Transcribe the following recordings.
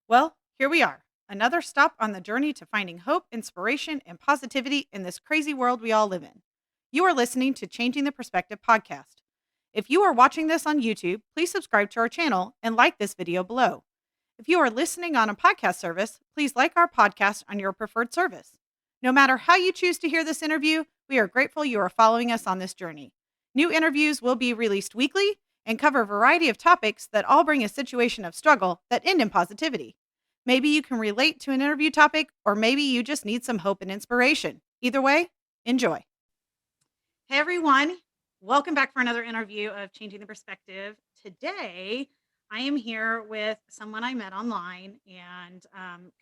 Well, here we are. Another stop on the journey to finding hope, inspiration, and positivity in this crazy world we all live in. You are listening to Changing the Perspective podcast. If you are watching this on YouTube, please subscribe to our channel and like this video below. If you are listening on a podcast service, please like our podcast on your preferred service. No matter how you choose to hear this interview, we are grateful you are following us on this journey. New interviews will be released weekly and cover a variety of topics that all bring a situation of struggle that end in positivity. Maybe you can relate to an interview topic, or maybe you just need some hope and inspiration. Either way, enjoy. Hey, everyone. Welcome back for another interview of Changing the Perspective. Today, I am here with someone I met online and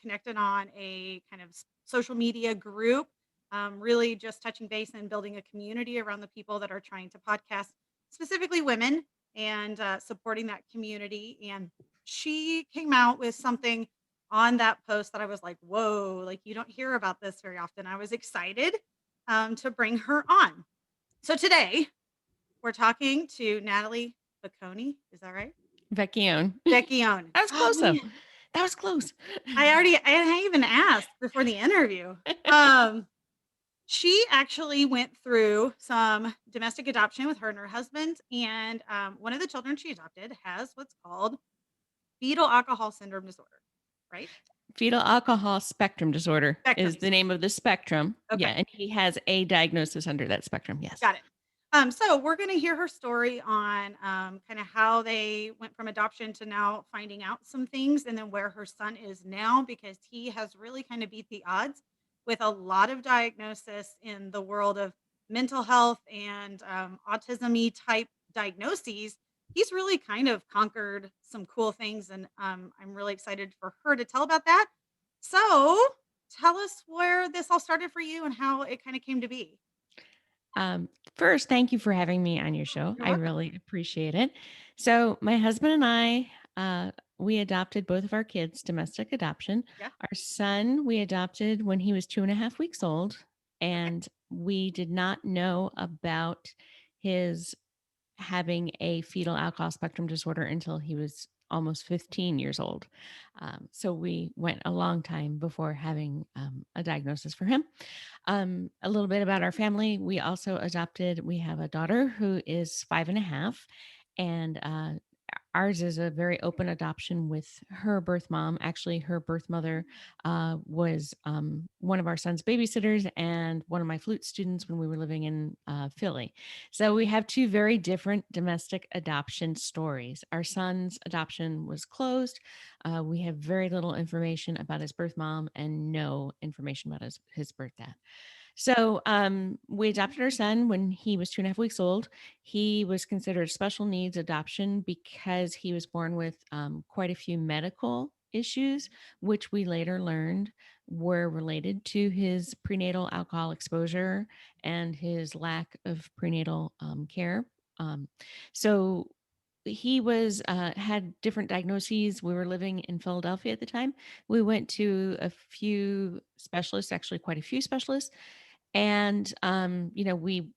connected on a kind of social media group, really just touching base and building a community around the people that are trying to podcast, specifically women, and supporting that community. And she came out with something on that post that I was like, whoa, like you don't hear about this very often. I was excited to bring her on. So today we're talking to Natalie Vecchione. Is that right? Vecchione. Vecchione. That was close though. That was close. I even asked before the interview. She actually went through some domestic adoption with her and her husband, and one of the children she adopted has what's called fetal alcohol syndrome disorder, right? Fetal alcohol spectrum disorder Spectrum is the name of the spectrum. Okay. Yeah, and he has a diagnosis under that spectrum. Yes. Got it. So we're going to hear her story on kind of how they went from adoption to now finding out some things, and then where her son is now, because he has really kind of beat the odds with a lot of diagnosis in the world of mental health and autism-y type diagnoses. He's really kind of conquered some cool things, and I'm really excited for her to tell about that. So tell us where this all started for you and how it kind of came to be. First, thank you for having me on your show. You're I welcome. really appreciate it. So, my husband and I, we adopted both of our kids, domestic adoption. Yeah. Our son, we adopted when he was 2.5 weeks old, Okay. and we did not know about his having a fetal alcohol spectrum disorder until he was almost 15 years old. So we went a long time before having a diagnosis for him. A little bit about our family. We also adopted, we have a daughter who is 5.5, and ours is a very open adoption with her birth mom. Actually, her birth mother was one of our son's babysitters and one of my flute students when we were living in Philly. So we have two very different domestic adoption stories. Our son's adoption was closed. We have very little information about his birth mom and no information about his birth dad. So we adopted our son when he was 2.5 weeks old. He was considered special needs adoption because he was born with quite a few medical issues, which we later learned were related to his prenatal alcohol exposure and his lack of prenatal care. So he was had different diagnoses. We were living in Philadelphia at the time. We went to a few specialists, actually quite a few specialists, and we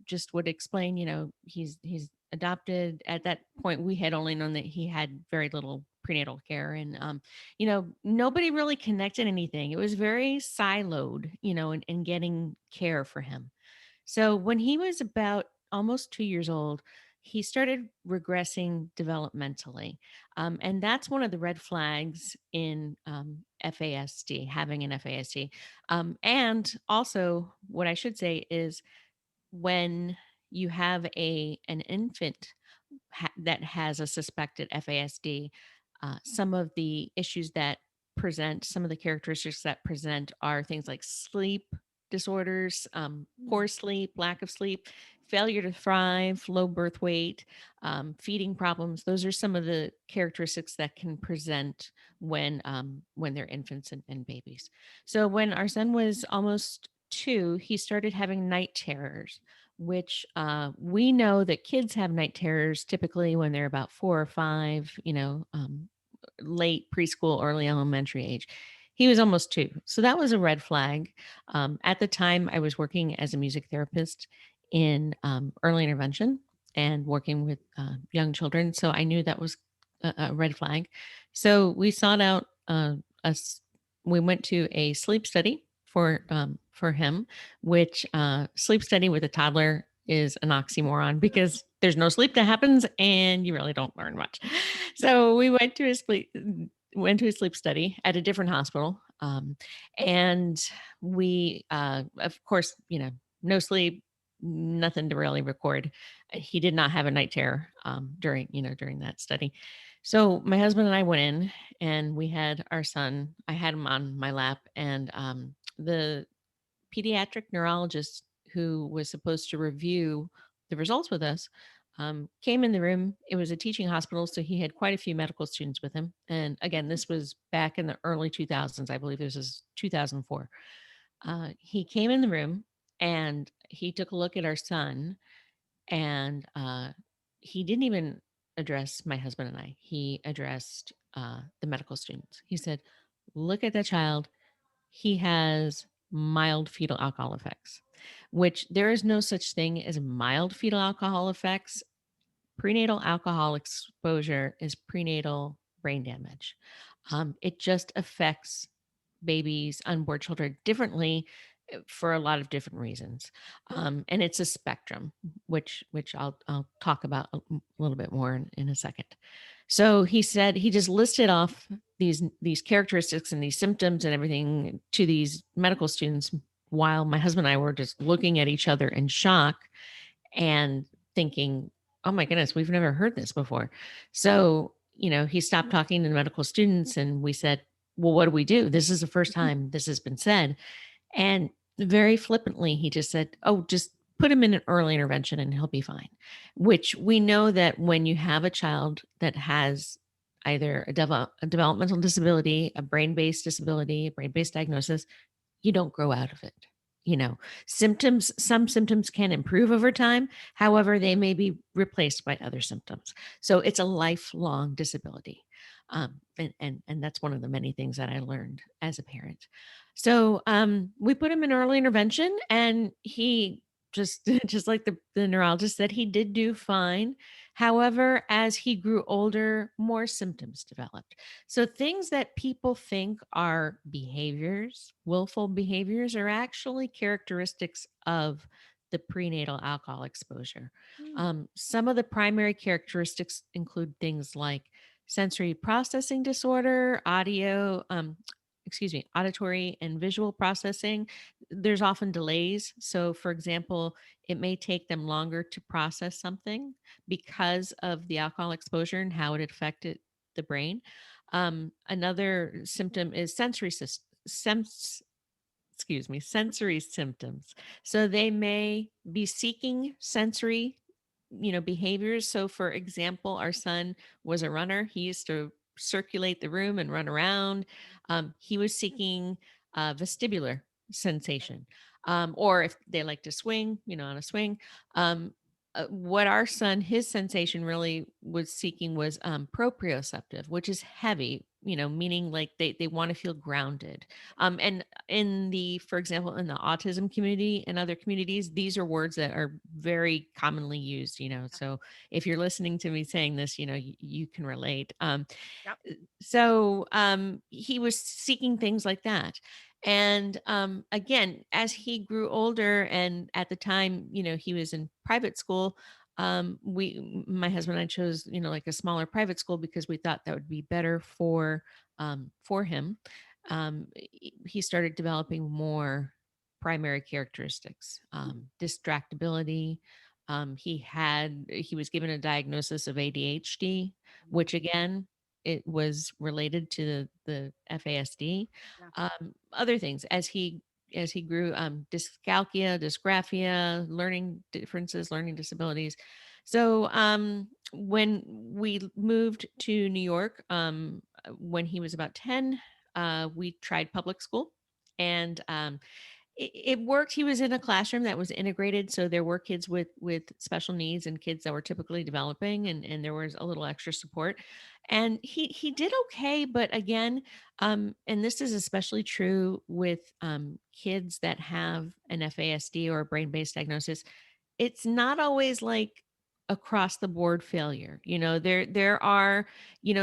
just would explain, he's adopted. At that point, we had only known that he had very little prenatal care, and nobody really connected anything. It was very siloed, in getting care for him. So when he was about almost 2 years old, he started regressing developmentally. And that's one of the red flags in FASD, having an FASD. And also, what I should say is when you have an infant that has a suspected FASD, some of the issues that present, some of the characteristics that present are things like sleep disorders, poor sleep, lack of sleep, failure to thrive, low birth weight, feeding problems. Those are some of the characteristics that can present when they're infants and babies. So when our son was almost 2, he started having night terrors, which we know that kids have night terrors typically when they're about 4 or 5, late preschool, early elementary age. He was almost 2. So that was a red flag. At the time, I was working as a music therapist in early intervention and working with young children. So I knew that was a red flag. So we sought out us we went to a sleep study for him, which sleep study with a toddler is an oxymoron because there's no sleep that happens and you really don't learn much. So we went to a sleep study at a different hospital, and we of course, no sleep, nothing to really record. He did not have a night terror during that study. So my husband and I went in, and we had our son. I had him on my lap, and the pediatric neurologist who was supposed to review the results with us came in the room. It was a teaching hospital, so he had quite a few medical students with him. And again, this was back in the early 2000s. I believe this is 2004. He came in the room and he took a look at our son, and he didn't even address my husband and I. He addressed the medical students. He said, "Look at that child. He has mild fetal alcohol effects," which there is no such thing as mild fetal alcohol effects. Prenatal alcohol exposure is prenatal brain damage. It just affects babies, unborn children differently for a lot of different reasons, and it's a spectrum, which I'll talk about a little bit more in a second. So he said he just listed off these characteristics and these symptoms and everything to these medical students, while my husband and I were just looking at each other in shock and thinking, "Oh my goodness, we've never heard this before." So, he stopped talking to the medical students and we said, "Well, what do we do? This is the first time this has been said." And very flippantly, he just said, "Oh, just put him in an early intervention and he'll be fine." Which we know that when you have a child that has either a developmental disability, a brain-based disability, a brain-based diagnosis, you don't grow out of it. Some symptoms can improve over time. However, they may be replaced by other symptoms. So it's a lifelong disability. And that's one of the many things that I learned as a parent. So we put him in early intervention, and he just, just like the neurologist said, he did do fine. However, as he grew older, more symptoms developed. So things that people think are behaviors, willful behaviors, are actually characteristics of the prenatal alcohol exposure. Mm. Some of the primary characteristics include things like sensory processing disorder, auditory and visual processing. There's often delays. So, for example, it may take them longer to process something because of the alcohol exposure and how it affected the brain. Another symptom is sensory symptoms. So they may be seeking sensory, behaviors. So for example, our son was a runner. He used to circulate the room and run around. He was seeking vestibular sensation. Or if they like to swing, on a swing. What our son, his sensation really was seeking was proprioceptive, which is heavy, meaning like they want to feel grounded. And for example, in the autism community and other communities, these are words that are very commonly used, so if you're listening to me saying this, you can relate. Yep. So he was seeking things like that. And again, as he grew older, and at the time, he was in private school, my husband and I chose, like a smaller private school because we thought that would be better for him. He started developing more primary characteristics, distractibility. He was given a diagnosis of ADHD, which again, it was related to the FASD. Yeah. Other things as he grew, dyscalculia, dysgraphia, learning differences, learning disabilities. So when we moved to New York, when he was about 10, we tried public school, and it worked. He was in a classroom that was integrated, so there were kids with special needs and kids that were typically developing, and there was a little extra support, and he did okay. But again, and this is especially true with kids that have an FASD or a brain based diagnosis, it's not always like across the board failure. There are,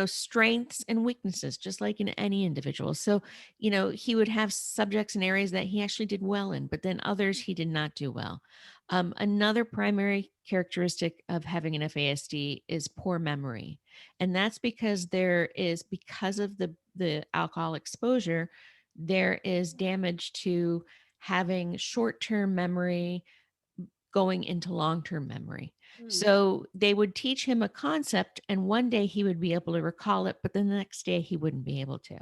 strengths and weaknesses just like in any individual. So, he would have subjects and areas that he actually did well in, but then others he did not do well. Another primary characteristic of having an FASD is poor memory. And that's because of the alcohol exposure, there is damage to having short-term memory going into long-term memory. Mm. So they would teach him a concept and one day he would be able to recall it, but then the next day he wouldn't be able to.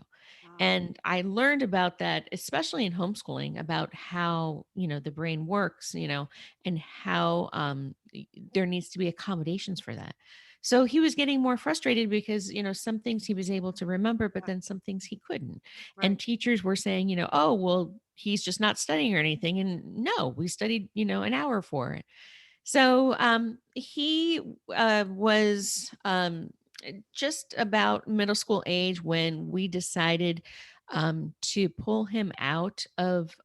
Ah, And I learned about that, especially in homeschooling, about how, the brain works, and how there needs to be accommodations for that. So he was getting more frustrated because, some things he was able to remember, but yeah, then some things he couldn't. And right. teachers were saying, oh, well, he's just not studying or anything. And no, we studied, an hour for it. So he was just about middle school age when we decided to pull him out of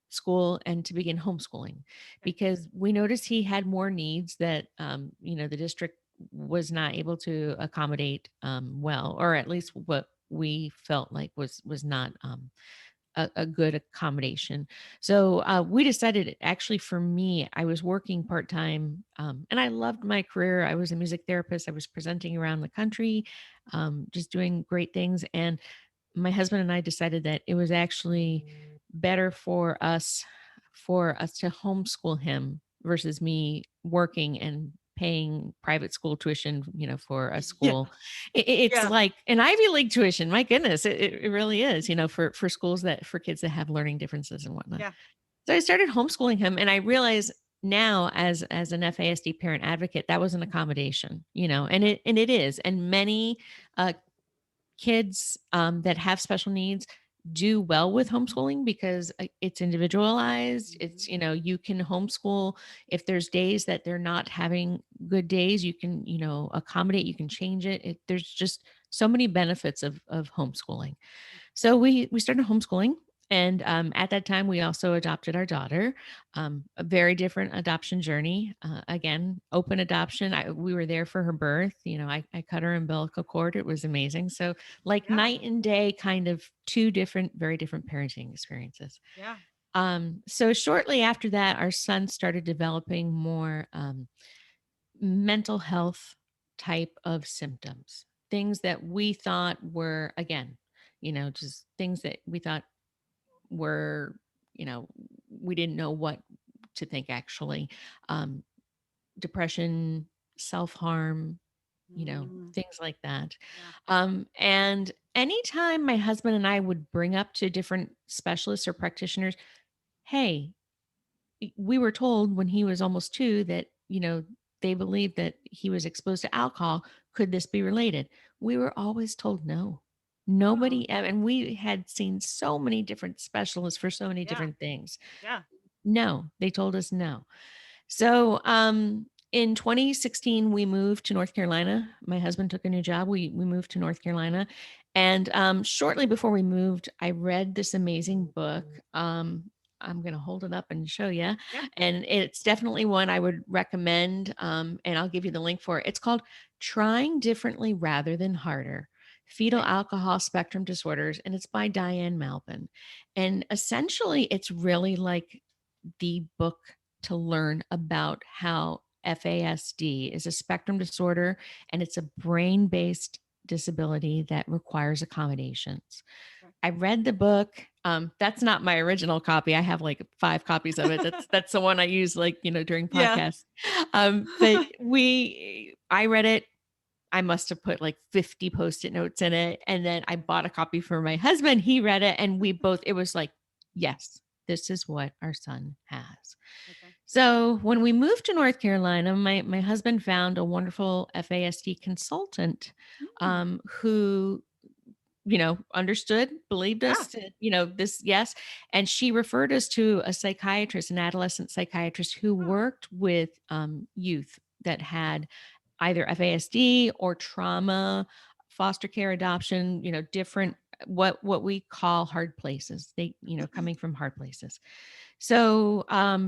school and to begin homeschooling Okay. because we noticed he had more needs that the district was not able to accommodate well, or at least what we felt like was not a good accommodation. So we decided, actually, for me, I was working part time and I loved my career. I was a music therapist, I was presenting around the country, just doing great things. And my husband and I decided that it was actually better for us to homeschool him versus me working and paying private school tuition, for a Yeah, school. It's yeah, like an Ivy League tuition. My goodness, it really is, for schools for kids that have learning differences and whatnot. yeah. So I started homeschooling him, and I realize now, as an FASD parent advocate, that was an accommodation, and Right. it is, and many uh, kids that have special needs do well with homeschooling because it's individualized. It's, Mhm. you can homeschool if there's days that they're not having good days, you can, accommodate, you can change it. There's just so many benefits of homeschooling. So we started homeschooling, and at that time, we also adopted our daughter. A very different adoption journey. Again, open adoption. We were there for her birth. I cut her umbilical cord. It was amazing. So, like Yeah, night and day, kind of two different, very different parenting experiences. yeah. So shortly after that, our son started developing more mental health type of symptoms, things that we thought were, again, just things that we thought were, you know, we didn't know what to think actually. Um, Depression, self harm, Mm, things like that. yeah, And anytime my husband and I would bring up to different specialists or practitioners, hey, we were told when he was almost 2 that, they believed that he was exposed to alcohol. Could this be related? We were always told no. wow. Nobody, and we had seen so many different specialists for so many Yeah, different things. yeah. No, they told us no. So, in 2016, we moved to North Carolina. My husband took a new job. We moved to North Carolina, and shortly before we moved, I read this amazing book. I'm going to hold it up and show you, Yeah. and it's definitely one I would recommend. And I'll give you the link for it. It's called "Trying Differently Rather Than Harder: Fetal Okay. Alcohol Spectrum Disorders," and it's by Diane Malbin. And essentially, it's really like the book to learn about how FASD is a spectrum disorder and it's a brain based disability that requires accommodations. Okay. I read the book. That's not my original copy. I have like 5 copies of it. That's the one I use, like, during Yeah. podcasts. But I read it. I must have put like 50 post-it notes in it. And then I bought a copy for my husband. He read it and we both, it was like, yes, this is what our son has. Okay. So when we moved to North Carolina, my husband found a wonderful FASD consultant Mm, who, understood, believed yeah. us, this, yes. And she referred us to a psychiatrist, an adolescent psychiatrist who Oh, worked with youth that had either FASD or trauma, foster care, adoption, yeah. different, what we call hard places. They, coming from hard places. So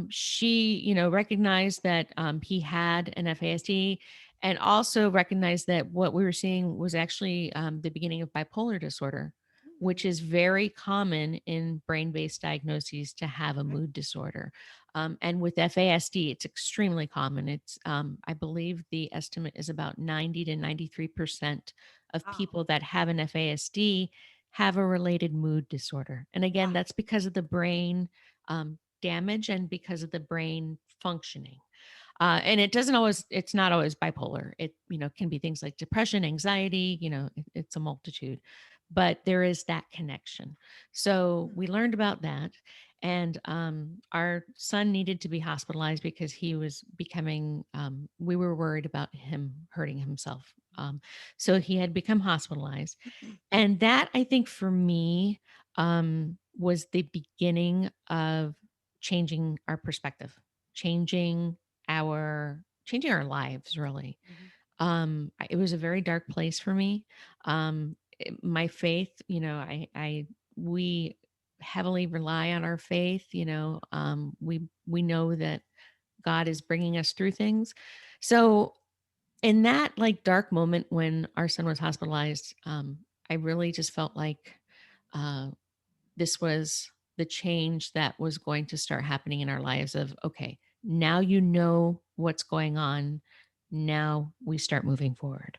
she, recognized that he had an FASD, and also recognized that what we were seeing was actually the beginning of bipolar disorder, which Mm, is very common in brain based diagnoses to have a okay. mood disorder. And with FASD, it's extremely common. I believe the estimate is about 90 to 93% of Wow. people that have an FASD have a related mood disorder. And again, Yeah. that's because of the brain damage and because of the brain functioning. And it's not always bipolar. It, can be things like depression, anxiety, it's a multitude, but there is that connection. So Mm, we learned about that. And our son needed to be hospitalized because he was we were worried about him hurting himself. So he had become hospitalized. mhm. And that, I think, for me, was the beginning of changing our perspective, changing our lives, really. Mhm. It was a very dark place for me. My faith, we heavily rely on our faith. We know that God is bringing us through things. So in that like dark moment when our son was hospitalized, I really just felt like uh, this was the change that was going to start happening in our lives. Of okay, now you know what's going on. Now we start moving forward.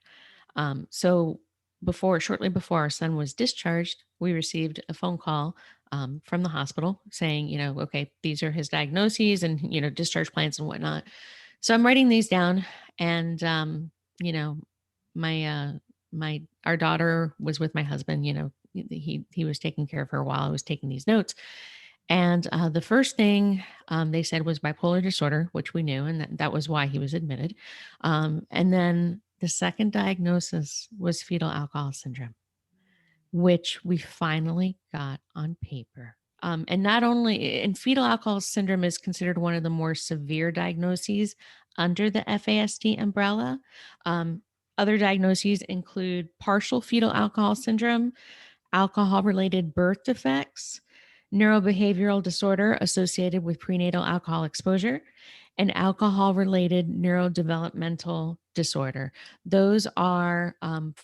So shortly before our son was discharged, we received a phone call from the hospital saying, okay, these are his diagnoses and discharge plans and whatnot. So I'm writing these down, and you know, my our daughter was with my husband. He was taking care of her while I was taking these notes. And the first thing they said was bipolar disorder, which we knew, and that was why he was admitted. And then the second diagnosis was fetal alcohol syndrome, which we finally got on paper. And not only, and fetal alcohol syndrome is considered one of the more severe diagnoses under the FASD umbrella. Um, Other diagnoses include partial fetal alcohol syndrome, alcohol related birth defects, neurobehavioral disorder associated with prenatal alcohol exposure, and alcohol related neurodevelopmental disorder. Those are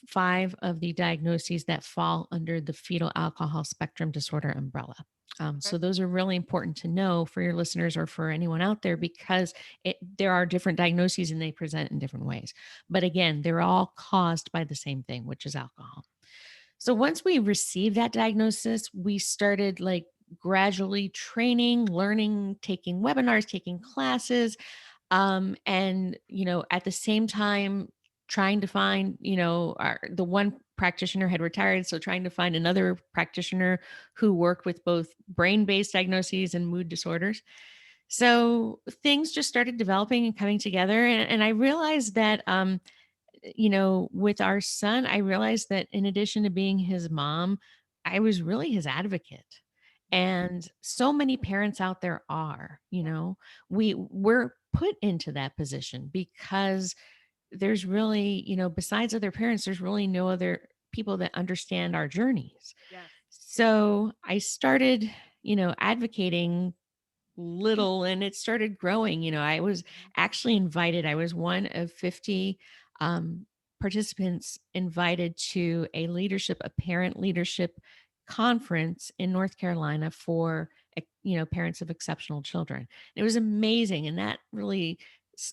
five of the diagnoses that fall under the fetal alcohol spectrum disorder umbrella. Okay. So those are really important to know for your listeners or for anyone out there, because there are different diagnoses and they present in different ways. But again, they're all caused by the same thing, which is alcohol. So once we received that diagnosis, we started like gradually training, learning, taking webinars, taking classes, and at the same time trying to find, the one practitioner had retired, so trying to find another practitioner who worked with both brain-based diagnoses and mood disorders. So things just started developing and coming together, and I realized that with our son, I realized that in addition to being his mom, I was really his advocate. Mm, And so many parents out there are, yeah. we're put into that position because there's really, besides other parents, there's really no other people that understand our journeys. Yes. So I started, advocating little, and it started growing. I was Mhm. actually invited. I was one of 50 um, participants invited to a parent leadership conference in North Carolina for parents of exceptional children. It was amazing, and that really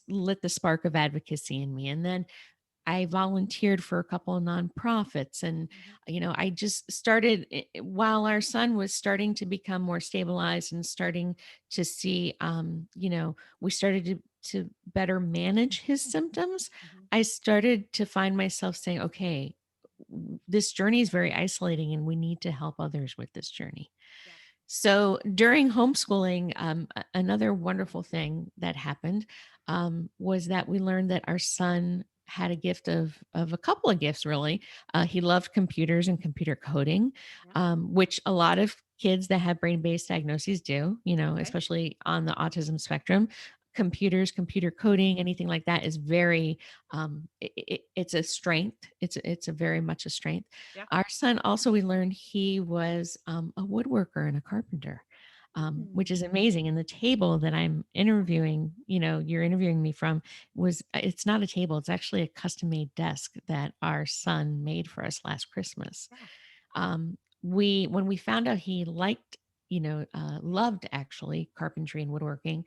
lit the spark of advocacy in me. And then I volunteered for a couple of nonprofits, and Mhm. I just started while our son was starting to become more stabilized and starting to see, we started to better manage his symptoms. Mhm. I started to find myself saying, okay, this journey is very isolating and we need to help others with this journey. Yeah. So during homeschooling, another wonderful thing that happened was that we learned that our son had a gift of a couple of gifts. Really, he loved computers and computer coding, Yeah. which a lot of kids that have brain based diagnoses do. Okay. Especially on the autism spectrum. Computers, computer coding, anything like that is very. It's a strength. It's a very much a strength. Yeah. Our son also, we learned he was a woodworker and a carpenter. which Mm. is amazing. And the table that I'm interviewing, you're interviewing me from, it's not a table. It's actually a custom made desk that our son made for us last Christmas. Yeah. When we found out he liked, loved actually carpentry and woodworking,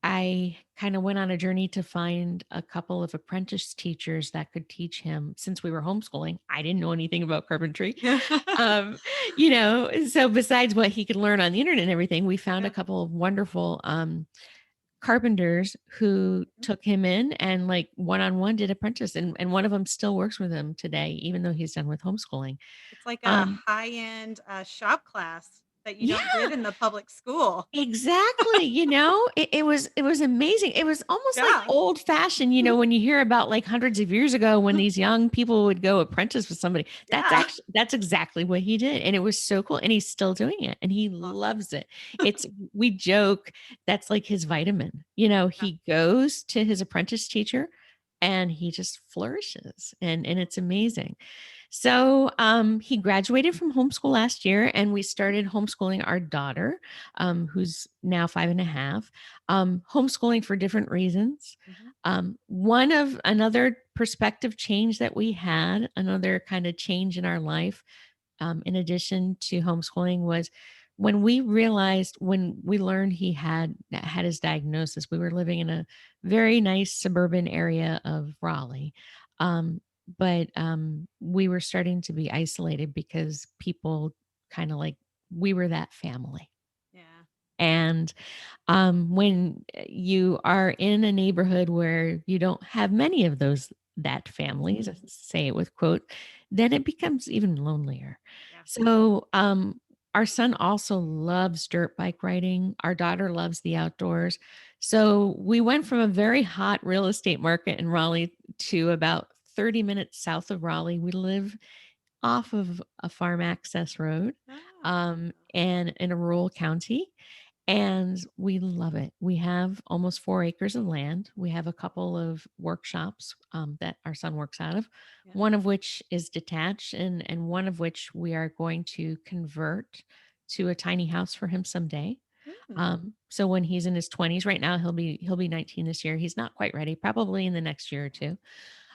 I kind of went on a journey to find a couple of apprentice teachers that could teach him since we were homeschooling. I didn't know anything about carpentry. Yeah. Um, so besides what he could learn on the internet and everything, we found a Yeah. couple of wonderful carpenters who Mhm. took him in and like one-on-one did apprentice, and one of them still works with him today, even though he's done with homeschooling. It's like a Um, high-end, shop class that you don't yeah, get in the public school. exactly, it was amazing. It was almost like Yeah. old fashioned, when you hear about like hundreds of years ago when these young people would go apprentice with somebody. Yeah. That's exactly what he did. And it was so cool. And he's still doing it and he Awesome. loves it. It's We joke that's like his vitamin. Yeah. He goes to his apprentice teacher and he just flourishes and it's amazing. So he graduated from homeschool last year, and we started homeschooling our daughter, who's now 5.5. Homeschooling for different reasons. Mhm. One of another perspective change that we had, another kind of change in our life, in addition to homeschooling, was when we learned he had his diagnosis. We were living in a very nice suburban area of Raleigh. But we were starting to be isolated because people kind of like we were that family. Yeah. And when you are in a neighborhood where you don't have many of those that families, say it with quote, then it becomes even lonelier. Yeah. So our son also loves dirt bike riding. Our daughter loves the outdoors. So we went from a very hot real estate market in Raleigh to about 30 minutes south of Raleigh. We live off of a farm access road, Oh. and in a rural county. And we love it. We have almost 4 acres of land. We have a couple of workshops that our son works out of, Yeah. one of which is detached, and one of which we are going to convert to a tiny house for him someday. Mm. So when he's in his 20s, right now he'll be 19 this year. He's not quite ready, probably in the next year or two.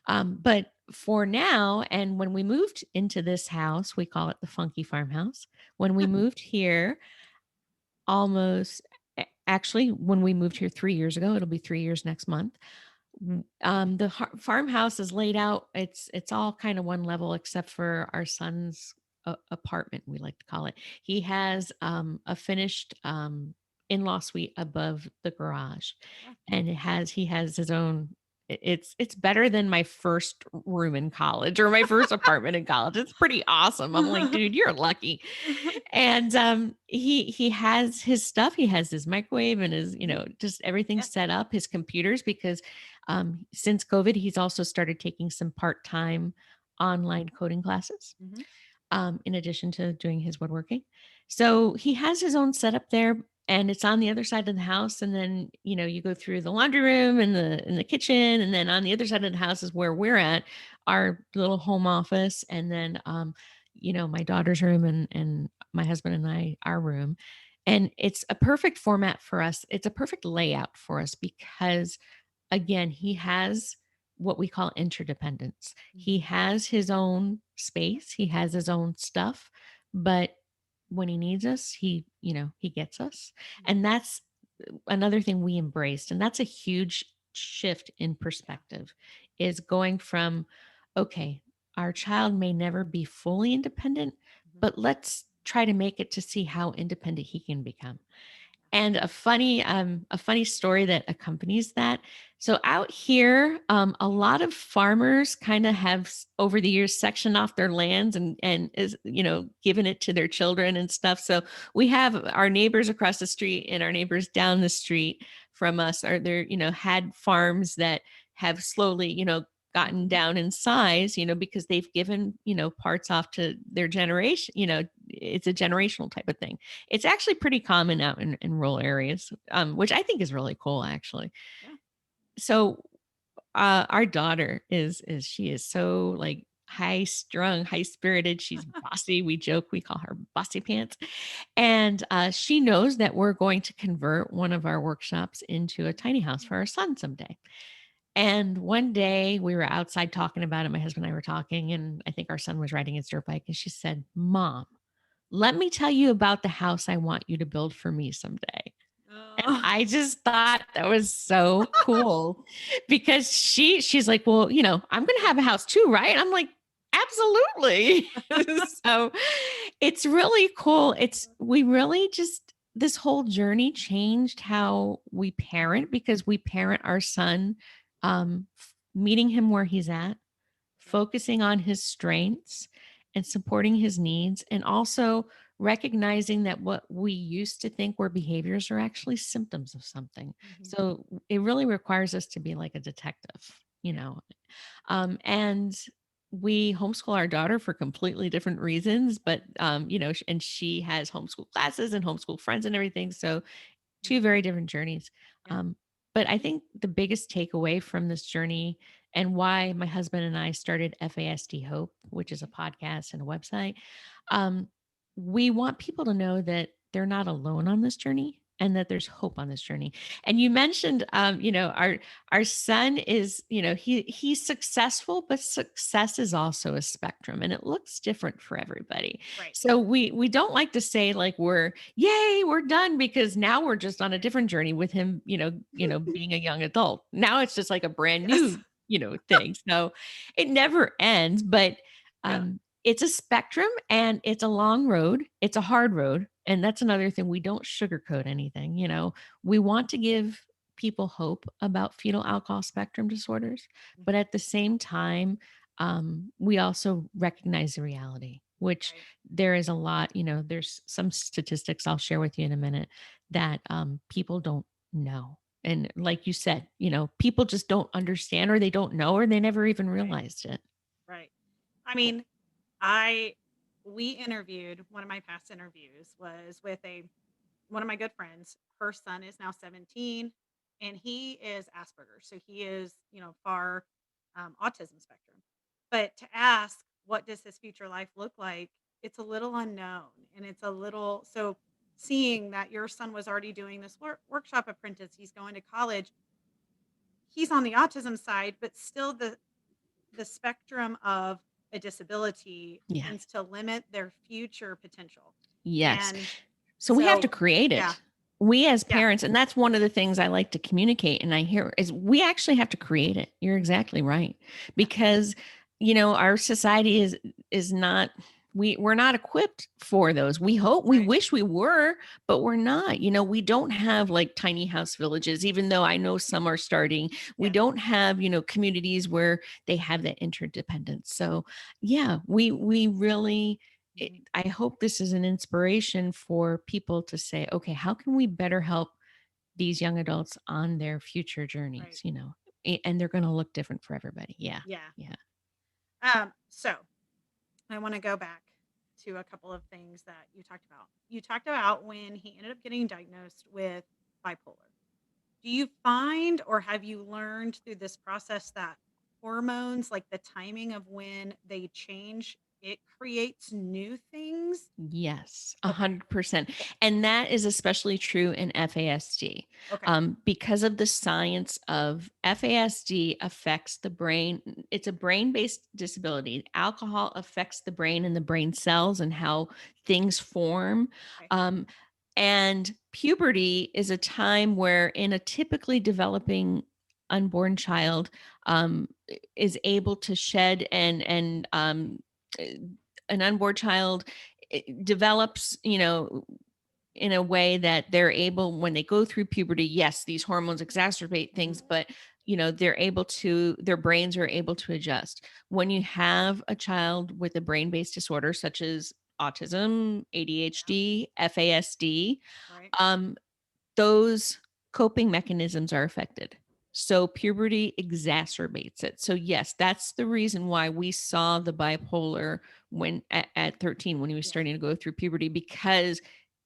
But for now, and when we moved into this house, we call it the funky farmhouse. When we moved here, almost actually, when we moved here 3 years ago, it'll be 3 years next month. The farmhouse is laid out. It's all kind of one level except for our son's apartment. We like to call it. He has a finished in-law suite above the garage, Yeah. and he has his own. It's better than my first room in college or my first apartment in college. It's pretty awesome. I'm like, dude, you're lucky. And he has his stuff. He has his microwave and his, Mhm. just everything Yeah. set up, his computers, because since COVID, he's also started taking some part-time online coding classes, Mhm. in addition to doing his woodworking. So he has his own setup there, and it's on the other side of the house. And then, you go through the laundry room and the kitchen, and then on the other side of the house is where we're at, our little home office, and then my daughter's room and my husband and I, our room. And it's a perfect format for us. It's a perfect layout for us because again, he has what we call interdependence. He Mhm. has his own space, he has his own stuff, but when he needs us, he gets us. Mhm. And that's another thing we embraced. And that's a huge shift in Yeah. perspective is going from, okay, our child may never be fully independent, Mhm. but let's try to make it to see how independent he can become. And a funny story that accompanies that. So out here, a lot of farmers kind of have over the years sectioned off their lands and is given it to their children and stuff. So we have our neighbors across the street and our neighbors down the street from us are there, had farms that have slowly, gotten Mhm. down in size, because they've given, parts off to their generation. It's a generational type of thing. It's actually pretty common out in rural areas, which I think is really cool, actually. Yeah. So, our daughter is she is so like high strung, high spirited. She's bossy. We joke, we call her Bossy Pants. And she knows that we're going to convert one of our workshops into a tiny house for our son someday. And one day we were outside talking about it. My husband and I were talking, and I think our son was riding his dirt bike. And she said, Mom, let me tell you about the house I want you to build for me someday. And Oh. I just thought that was so cool because she's like, well, I'm going to have a house too, right? And I'm like, absolutely. So it's really cool. We really just, this whole journey changed how we parent because we parent our son, meeting him where he's at, Yep. focusing on his strengths and supporting his needs, and also recognizing that what we used to think were behaviors are actually symptoms of something. Mhm. So it really requires us to be like a detective, Yeah. and we homeschool our daughter for completely different reasons, but and she has homeschool classes and homeschool friends and everything. So Mhm. two very different journeys. Yeah. Um, but I think the biggest takeaway from this journey and why my husband and I started FASD Hope, which is a podcast and a website, um, we want people to know that they're not alone on this journey and that there's hope on this journey. And you mentioned, our son is, he's successful, but success is also a spectrum, and it looks different for everybody. Right. So we don't like to say like we're done because now we're just on a different journey with him, being a young adult. Now it's just like a brand Yes. new, thing. So it never ends, but Yeah. it's a spectrum and it's a long road. It's a hard road. And that's another thing. We don't sugarcoat anything. We want to give people hope about fetal alcohol spectrum disorders, but Mhm. at the same time, we also recognize the reality, which Right. there is a lot, there's some statistics I'll share with you in a minute that people don't know. And like you said, people just don't understand or they don't know or they never even Right. realized it. Right. I mean, I we interviewed one of my past interviews was with a one of my good friends. Her son is now 17 and he is Asperger's. So he is, far autism spectrum. But to ask what does his future life look like, it's a little unknown and it's a little so seeing that your son was already doing this workshop apprentice, he's going to college. He's on the autism side, but still the spectrum of a disability Yeah. tends to limit their future potential. Yes. And So we have to so create yeah, it. We as yeah, parents, and that's one of the things I like to communicate and I hear is we actually have to create it. You're exactly right. yeah, Because our society is not we're not equipped for those. We hope we right, wish we were, but we're not. We don't have like tiny house villages even though I know some are starting. We yes, don't have, communities where they have that interdependence. So, yeah, we really mhm, I hope this is an inspiration for people to say, okay, how can we better help these young adults on their future right, journeys, and they're going to look different for everybody. Yeah. yeah. Yeah. So I want to go back to a couple of things that you talked about. You talked about when he ended up getting diagnosed with bipolar. Do you find or have you learned through this process that hormones, like the timing of when they change, it creates new things? Yes, Okay. 100%. And that is especially true in FASD, Okay. because of the science of FASD affects the brain. It's a brain based disability. Alcohol affects the brain and the brain cells and how things form. Okay. Um, and puberty is a time where, in a typically developing unborn child, is able to shed and an unborn child develops, in a way that they're able, when they go through puberty, yes, these hormones exacerbate things, Mhm. but their brains are able to adjust. When you have a child with a brain-based disorder such as autism, Yeah. ADHD, FASD, Right. um, those coping mechanisms are affected. So puberty exacerbates it. So yes, that's the reason why we saw the bipolar when at 13 when he was Yes. starting to go through puberty, because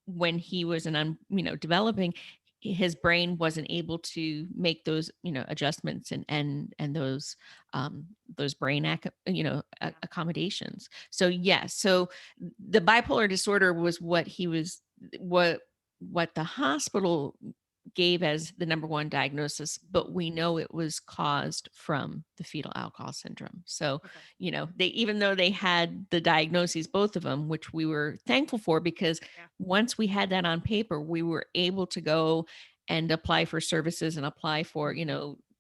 when he was developing, his brain wasn't able to make those, adjustments and those brain Yeah. accommodations. So yes, so the bipolar disorder was what what the hospital gave as the number one diagnosis, but we know it was caused from the fetal alcohol syndrome. So, Okay. they, even though they had the diagnoses, both of them, which we were thankful for, because Yeah. once we had that on paper, we were able to go and apply for services and apply for,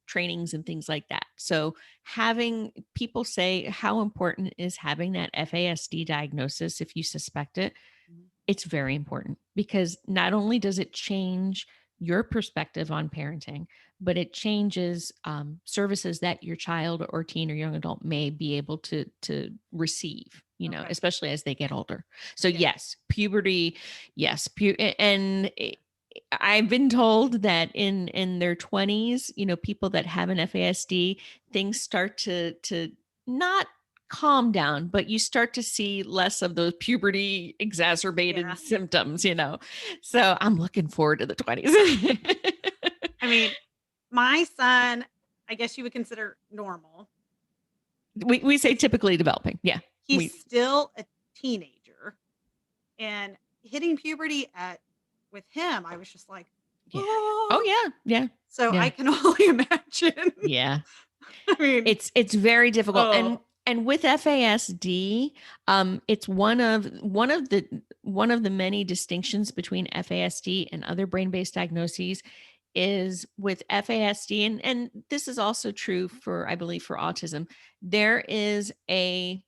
trainings and things like that. So having people say how important is having that FASD diagnosis if you suspect it, Mhm. it's very important, because not only does it change your perspective on parenting, but it changes services that your child or teen or young adult may be able to receive, Okay. especially as they get older. So Yeah. yes, puberty, yes, and I've been told that in their 20s, people that have an FASD, things start to not calm down, but you start to see less of those puberty Yeah. exacerbated symptoms, So I'm looking forward to the 20s. I mean, my son, I guess you would consider normal. We say typically developing. Yeah. He's We still a teenager, and hitting puberty at with him, I was just like, yeah. Oh "Oh." yeah. Yeah. So I Yeah. can only imagine. Yeah. I mean, It's very difficult. And oh, with FASD, it's one of the many distinctions between FASD and other brain-based diagnoses is with FASD, and this is also true for, I believe, for autism. There is a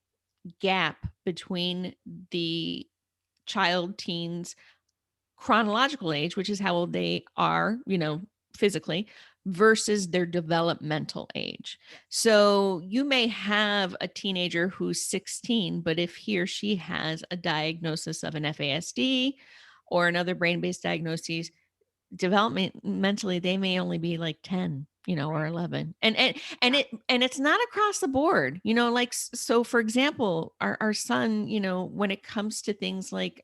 gap between the child teens chronological age, which is how old they are, physically, versus their developmental age. yes. So you may have a teenager who's 16, but if he or she has a diagnosis of an FASD or another brain based diagnosis, developmentally, they may only be like 10, or Right. 11. And Yeah. it's not across the board, like, so for example, our son, when it comes to things like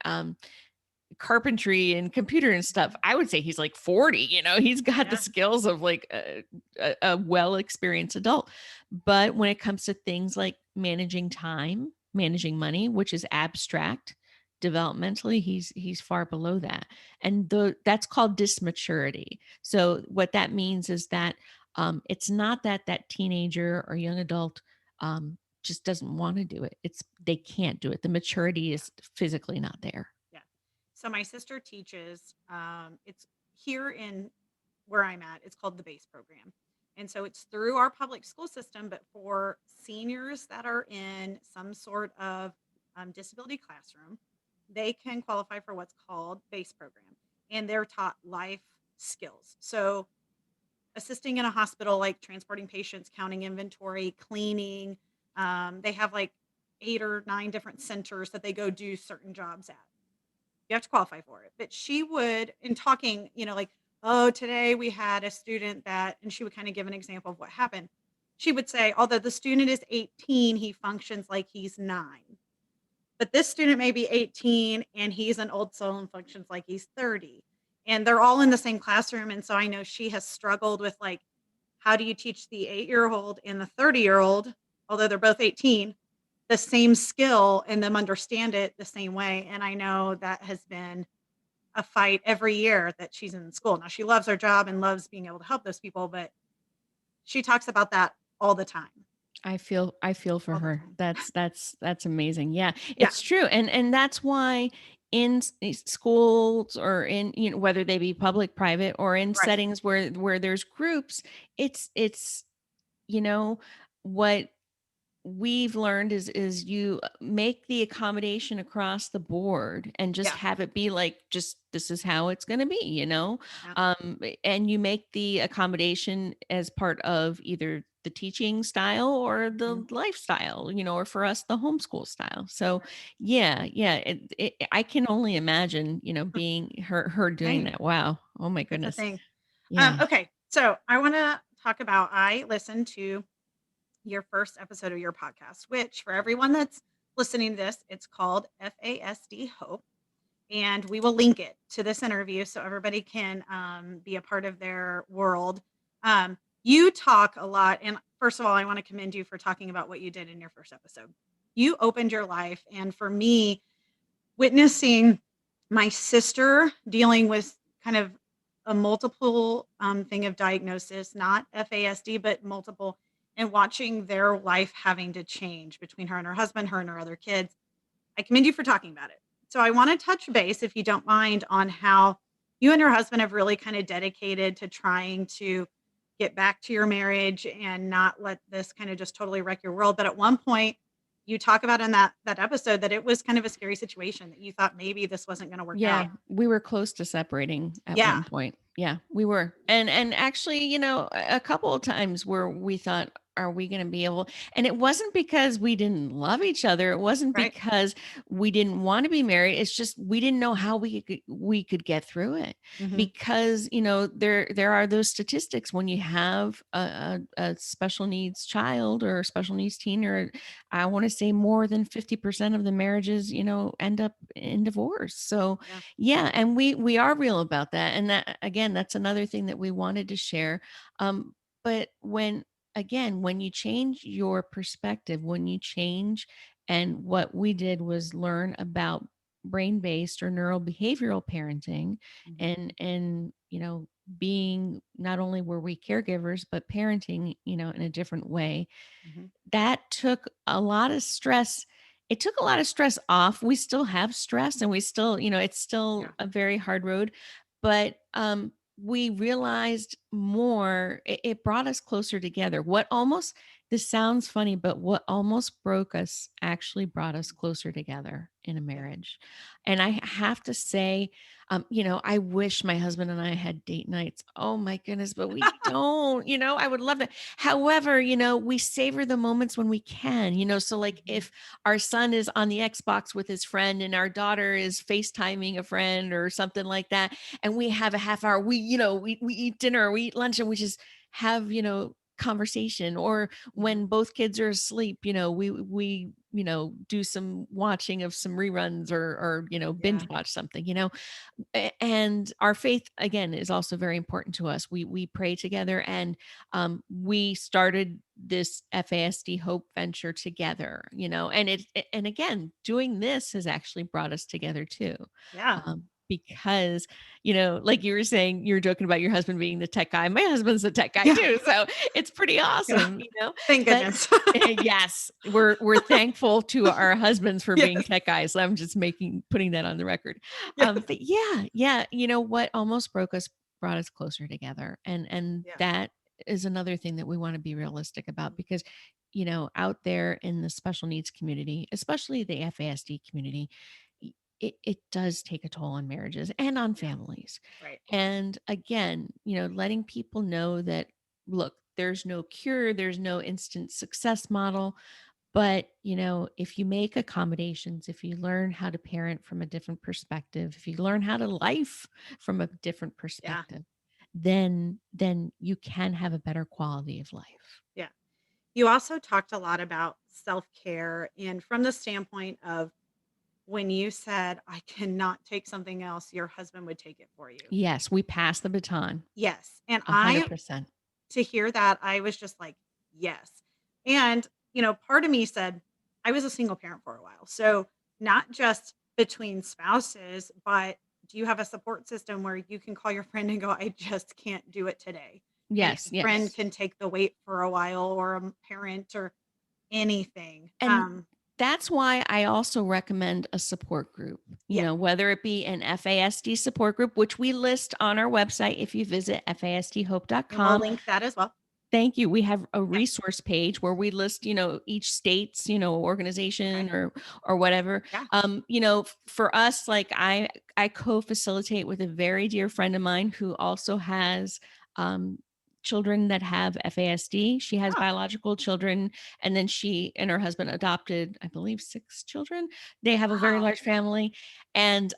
carpentry and computer and stuff, Mhm. I would say he's like 40. He's got the Yeah. skills of like a well experienced adult. But when it comes to things like managing time, managing money, which is abstract, developmentally, he's far below that. And that's called dysmaturity. So what that means is that it's not that that teenager or young adult just doesn't want to do it. It's they can't do it. The maturity Yeah. is physically not there. Yeah. So my sister teaches, it's here in where I'm at, it's called the BASE program. And so it's through our public school system, but for seniors that are in some sort of disability classroom, they can qualify for what's called BASE program. And they're taught life skills. So assisting in a hospital, like transporting patients, counting inventory, cleaning. They have like 8 or 9 different centers that they go do certain jobs at. You have to qualify for it. But she would, in talking, like, oh, today we had a student that, and she would kind of give an example of what happened. She would say, although the student is 18, he functions like he's 9. But this student may be 18 and he's an old soul and functions like he's 30. And they're all in the same classroom. And so I know she has struggled with like, how do you teach the 8-year-old and the 30-year-old, although they're both 18, the same skill and them understand it the same way? And I know that has been a fight every year that she's in school. Now she loves her job and loves being able to help those people, but she talks about that all the time. I feel for All the her. time. That's amazing. Yeah, Yeah. it's true. And that's why in schools, or in, whether they be public, private, or in Right. settings where there's groups, it's you know what we've learned is you make the accommodation across the board and just Yeah. have it be like, just this is how it's going to be, Yeah. and you make the accommodation as part of either the teaching style or the Mhm. lifestyle, or for us the homeschool style. So Right. yeah, I can only imagine, being her doing Same. that. Wow. Oh my It's a goodness. thing. Yeah. Okay. So I want to talk about, I listened to your first episode of your podcast, which for everyone that's listening to this, it's called FASD Hope. and we will link it to this interview so everybody can be a part of their world. You talk a lot, and first of all, I want to commend you for talking about what you did in your first episode. You opened your life, and for me, witnessing my sister dealing with kind of a multiple thing of diagnosis, not FASD, but multiple, and watching their life having to change between her and her husband, her and her other kids. I commend you for talking about it. So I want to touch base, if you don't mind, on how you and your husband have really kind of dedicated to trying to get back to your marriage and not let this kind of just totally wreck your world. But at one point, you talk about in that episode that it was kind of a scary situation, that you thought maybe this wasn't going to work out. Yeah, we were close to separating at Yeah. one point. Yeah, we were. And actually, a couple of times where we thought, are we going to be able, and it wasn't because we didn't love each other. It wasn't Right. because we didn't want to be married. It's just we didn't know how we could get through it, Hmm. because, there are those statistics when you have a special needs child or a special needs teen, or I want to say more than 50% of the marriages, end up in divorce. So, Yeah. yeah, and we are real about that. And that, again, that's another thing that we wanted to share. But when you change your perspective, when you change, and what we did was learn about brain-based or neurobehavioral parenting, Hmm. and being, not only were we caregivers, but parenting, in a different way, Hmm. that took a lot of stress. It took a lot of stress off. We still have stress, and we still, it's Yeah. still a very hard road, but we realized more. It brought us closer together. This sounds funny, but what almost broke us actually brought us closer together in a Yeah. marriage. And I have to say, I wish my husband and I had date nights. Oh my goodness, but we don't. I would love that. However, we savor the moments when we can. So, like, Hmm. if our son is on the Xbox with his friend and our daughter is FaceTiming a friend or something like that, and we have a half hour, we eat dinner, or we eat lunch, and we just have, conversation. Or Hmm. when both kids are asleep, we do some watching of some reruns, or Yeah. binge watch something. And our faith, again, is also very important to us. We pray together, and we started this FASD Hope venture together, and again, doing this has actually brought us together too. Yeah. Because, like you were saying, you're joking about your husband being the tech guy. My husband's the tech guy Yeah. too. So it's pretty Yeah. awesome. Thank But goodness. yes, we're thankful to our husbands for being Yes. tech guys. I'm just putting that on the record. Yes. But yeah, what almost broke us brought us closer together. And Yeah. that is another thing that we want to be realistic about, because, out there in the special needs community, especially the FASD community, it does take a toll on marriages and on Yeah. families. Right. And again, letting people know that, look, there's no cure, there's no instant success model, but, if you make accommodations, if you learn how to parent from a different perspective, if you learn how to life from a different Yeah. perspective, then you can have a better quality of life. Yeah. You also talked a lot about self-care, and from the standpoint of when you said, "I cannot take something else," your husband would take it for you. Yes, we pass the baton. Yes, and I 100%. to hear that, I was just like, "Yes." And, part of me said I was a single parent for a while, so not just between spouses, but do you have a support system where you can call your friend and go, "I just can't do it today," and Yes, your friend yes. can take the weight for a while, or a parent, or anything. And that's why I also recommend a support group, Yeah, whether it be an FASD support group, which we list on our website if you visit and we'll fasdhope.com. link that as well. Thank you. We have a Yeah, resource page where we list, each state's, okay. organization or whatever. Yeah. For us, like I co-facilitate with a very dear friend of mine who also has um children that have FASD. She has Oh, biological children, and then she and her husband adopted, I believe, 6 children. They have a very wow. large family, and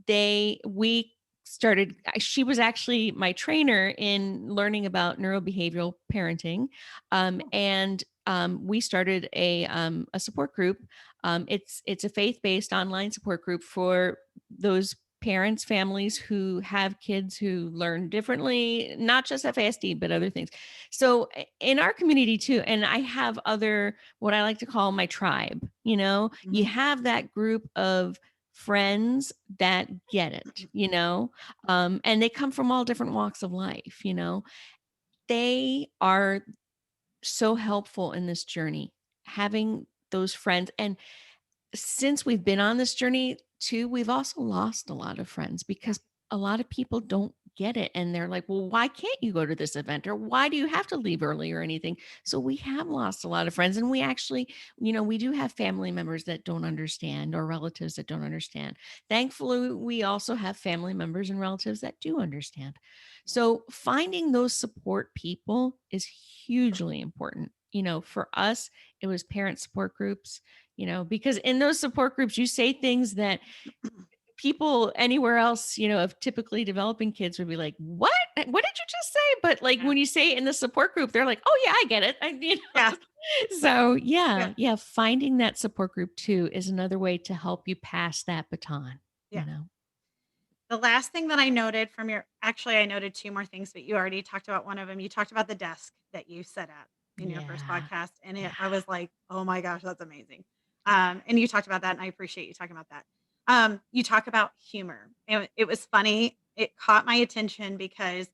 they we started she was actually my trainer in learning about neurobehavioral parenting, Oh, and we started a support group. It's a faith-based online support group for those parents, families who have kids who learn differently, not just FASD, but other things. So in our community too, and I have other, what I like to call my tribe, you Mhm. have that group of friends that get it, and they come from all different walks of life, they are so helpful in this journey, having those friends. And since we've been on this journey too, we've also lost a lot of friends Yeah. because a lot of people don't get it. And they're like, well, why can't you go to this event? Or why do you have to leave early or anything? So we have lost a lot of friends. And we actually, we do have family members that don't understand or relatives that don't understand. Thankfully, we also have family members and relatives that do understand. Yeah. So finding those support people is hugely important. For us, it was parent support groups, because in those support groups, you say things that people anywhere else, of typically developing kids would be like, what? What did you just say? But like Yeah. when you say it in the support group, they're like, oh, yeah, I get it. Yeah. So, Yeah. yeah, finding that support group too is another way to help you pass that baton, Yeah. you know? The last thing that I noted from your actually, I noted 2 more things, but you already talked about one of them. You talked about the desk that you set at in your first Yeah. podcast, and Yeah. I was like, "Oh my gosh, that's amazing." And you talked about that, and I appreciate you talking about that. You talk about humor, and it was funny. It caught my attention because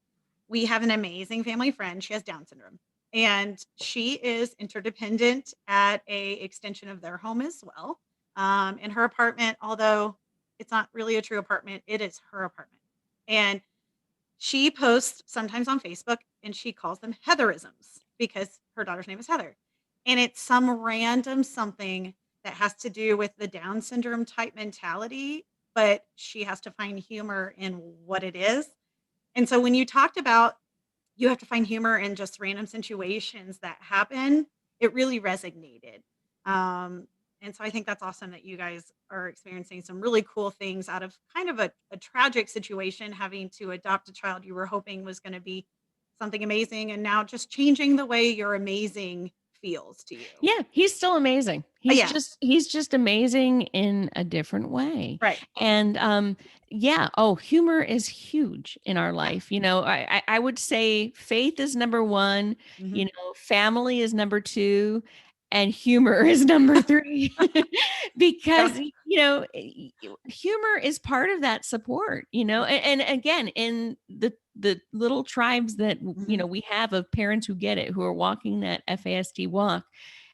we have an amazing family friend. She has Down syndrome, and she is interdependent at a extension of their home as well. In her apartment, although it's not really a true apartment, it is her apartment. And she posts sometimes on Facebook and she calls them Heatherisms because her daughter's name is Heather. And it's some random something that has to do with the Down syndrome type mentality, but she has to find humor in what it is. And so when you talked about you have to find humor in just random situations that happen, it really resonated. Um, and so I think that's awesome that you guys are experiencing some really cool things out of kind of a tragic situation, having to adopt a child you were hoping was going to be something amazing, and now just changing the way your amazing feels to you. Yeah, he's still amazing. Yeah, He's just amazing in a different way. right. And yeah, oh, humor is huge in our Yeah. life. I would say faith is number 1, Hmm. family is number 2, and humor is number 3. Yeah. Because humor is part of that support, and again, in the little tribes that Hmm. we have of parents who get it, who are walking that FASD walk.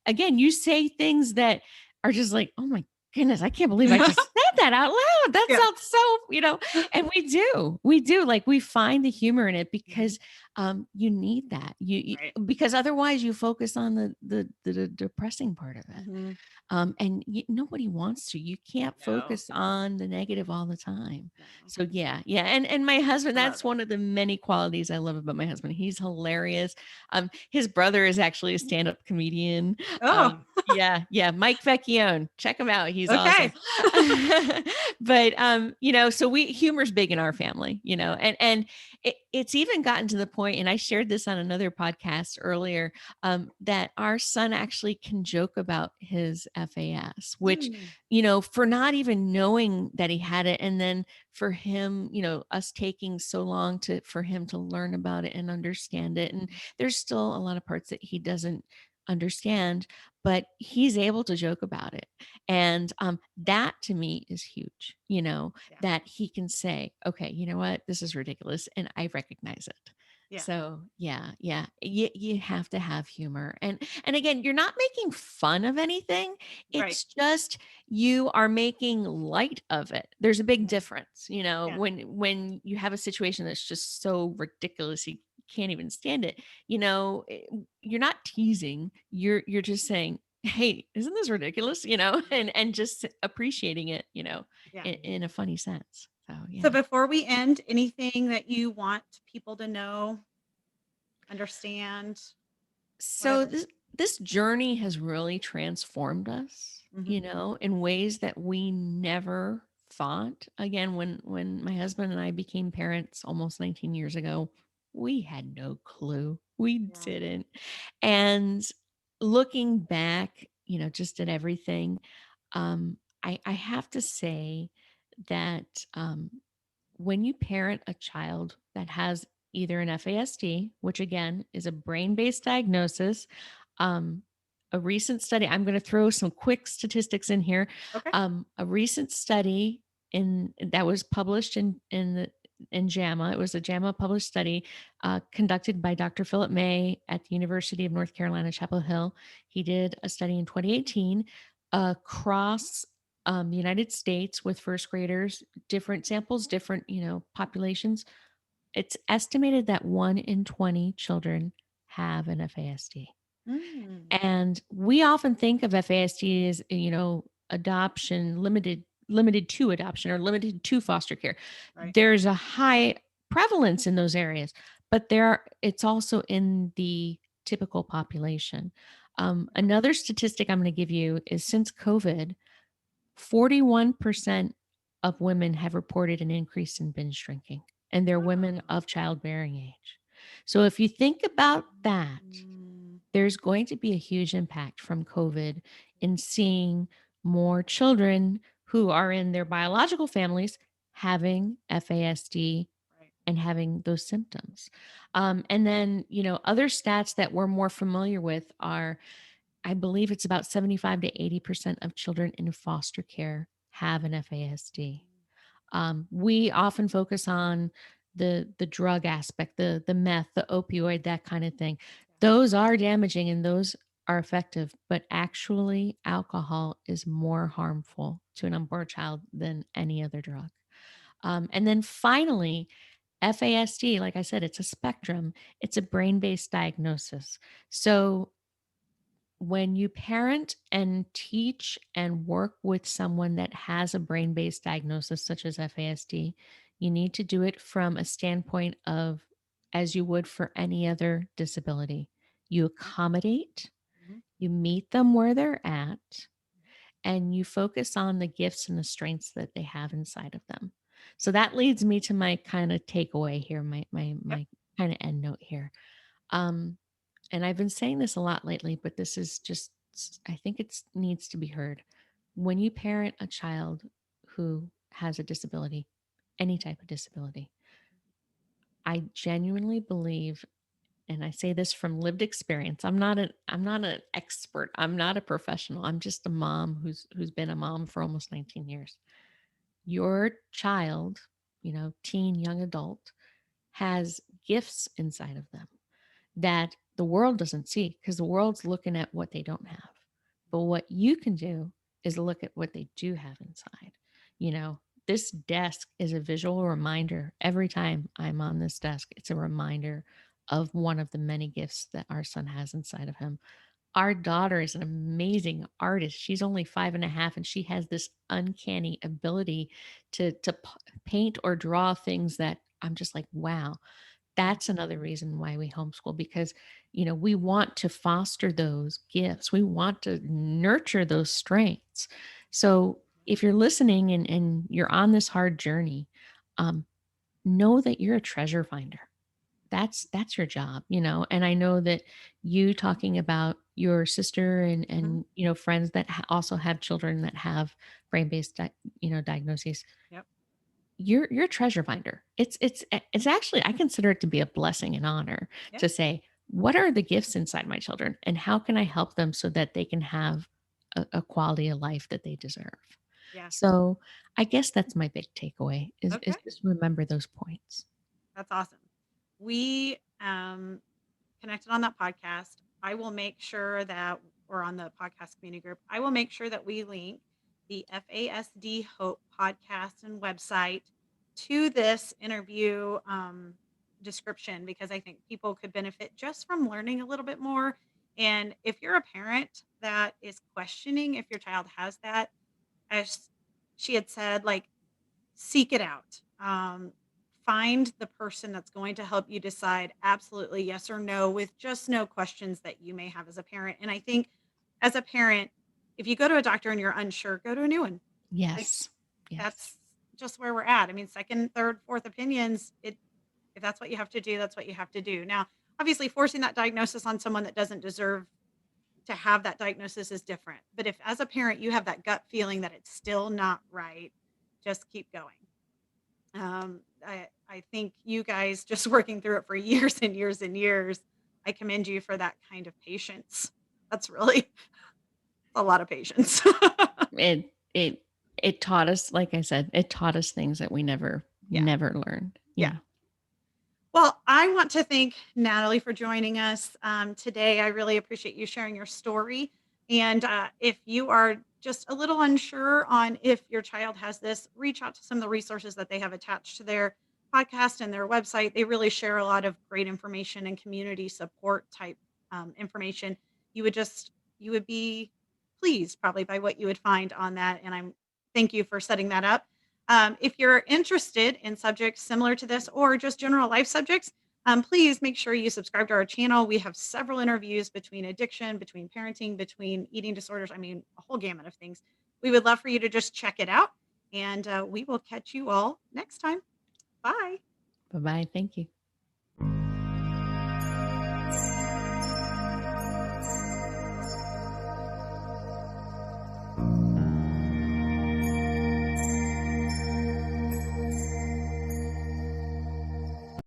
Again, you say things that are just like, "Oh my goodness, I can't believe I just said that out loud. That Yeah. sounds so," and we do, like, we find the humor in it Hmm. because, you need that. You Right. because otherwise you focus on the depressing part of it. Hmm. And nobody wants to. You can't No, focus on the negative all the time. no. So yeah, yeah. And my husband, I love that's it. one of the many qualities I love about my husband. He's hilarious. His brother is actually a stand-up comedian. Oh, Yeah, yeah, Mike Vecchione. Check him out. He's awesome. okay. But so we humor's big in our family, and it's even gotten to the point, and I shared this on another podcast earlier, that our son actually can joke about his FAS, which, Mm. for not even knowing that he had it. And then for him, us taking so long for him to learn about it and understand it. And there's still a lot of parts that he doesn't understand, but he's able to joke about it. And that to me is huge, Yeah, that he can say, okay, you know what, this is ridiculous. And I recognize it. yeah, So yeah, yeah, you have to have humor, and again, you're not making fun of anything. right. It's just you are making light of it. There's a big Yeah, difference, yeah, when you have a situation that's just so ridiculous you can't even stand it. You're not teasing. You're just saying, "Hey, isn't this ridiculous?" And just appreciating it, yeah. in a funny sense. So So yeah. before we end, anything that you want people to know, understand, So whatever? this journey has really transformed us, Mhm. in ways that we never thought. Again, when my husband and I became parents almost 19 years ago, we had no clue. We Yeah. didn't. And looking back, just at everything, I have to say that when you parent a child that has either an FASD, which again is a brain based diagnosis, um, a recent study, I'm going to throw some quick statistics in here. Okay. A recent study in that was published in JAMA. It was a JAMA published study conducted by Dr. Philip May at the University of North Carolina, Chapel Hill. He did a study in 2018 across the United States with first graders, different samples, different, populations. It's estimated that 1 in 20 children have an FASD. Mm, And we often think of FASD as, adoption, limited to adoption or limited to foster care. right. There's a high prevalence in those areas, but it's also in the typical population. Another statistic I'm going to give you is since COVID, 41% of women have reported an increase in binge drinking, and they're women Oh. of childbearing age. So if you think about that, Mm, there's going to be a huge impact from COVID in seeing more children who are in their biological families having FASD right. and having those symptoms. And then, other stats that we're more familiar with are I believe it's about 75 to 80% of children in foster care have an FASD. We often focus on the drug aspect, the meth, the opioid, that kind of thing. Those are damaging and those are effective, but actually, alcohol is more harmful to an unborn child than any other drug. And then finally, FASD, like I said, it's a spectrum. It's a brain based diagnosis. So when you parent and teach and work with someone that has a brain based diagnosis, such as FASD, you need to do it from a standpoint of as you would for any other disability. You Yep. accommodate, Mhm. you meet them where they're at, and you focus on the gifts and the strengths that they have inside of them. So that leads me to my kind of takeaway here, Yep. my kind of end note here. Um, and I've been saying this a lot lately, but this is just, I think it needs to be heard. When you parent a child who has a disability, any type of disability, I genuinely believe, and I say this from lived experience. I'm not an expert. I'm not a professional. I'm just a mom who's been a mom for almost 19 years. Your child, teen, young adult, has gifts inside of them that the world doesn't see because the world's looking at what they don't have. But what you can do is look at what they do have inside. You know, this desk is a visual reminder. Every time I'm on this desk, it's a reminder of one of the many gifts that our son has inside of him. Our daughter is an amazing artist. She's only 5.5, and she has this uncanny ability to paint or draw things that I'm just like, wow. That's another reason why we homeschool because, we want to foster those gifts. We want to nurture those strengths. So if you're listening and you're on this hard journey, um, know that you're a treasure finder. That's your job, and I know that you talking about your sister and Mhm. friends that also have children that have brain-based diagnoses. Yep. You're a treasure finder. It's actually I consider it to be a blessing and honor Yep. to say, what are the gifts inside my children and how can I help them so that they can have a quality of life that they deserve? Yeah. So I guess that's my big takeaway is Okay. just remember those points. That's awesome. We connected on that podcast. I will make sure that, or on the podcast community group, I will make sure that we link the FASD Hope podcast and website to this interview description because I think people could benefit just from learning a little bit more. And if you're a parent that is questioning if your child has that, as she had said, like seek it out. Find the person that's going to help you decide absolutely yes or no with just no questions that you may have as a parent. And I think as a parent, if you go to a doctor and you're unsure, go to a new one. Like Yes. Yes. that's just where we're at. I mean, second, third, fourth opinions, if that's what you have to do, that's what you have to do. Now, obviously forcing that diagnosis on someone that doesn't deserve to have that diagnosis is different. But if as a parent you have that gut feeling that it's still not right, just keep going. I think you guys just working through it for years and years and years, I commend you for that kind of patience. That's really a lot of patience. It it it taught us, like I said, it taught us things that we never Yeah. never learned. Yeah. Yeah. Well, I want to thank Natalie for joining us today. I really appreciate you sharing your story. And if you are just a little unsure on if your child has this, reach out to some of the resources that they have attached to their podcast and their website. They really share a lot of great information and community support type information. You would just, you would be pleased probably by what you would find on that. And I'm thank you for setting that up. If you're interested in subjects similar to this or just general life subjects, please make sure you subscribe to our channel. We have several interviews between addiction, between parenting, between eating disorders. I mean, a whole gamut of things. We would love for you to just check it out. And we will catch you all next time. Bye. Bye-bye. Thank you.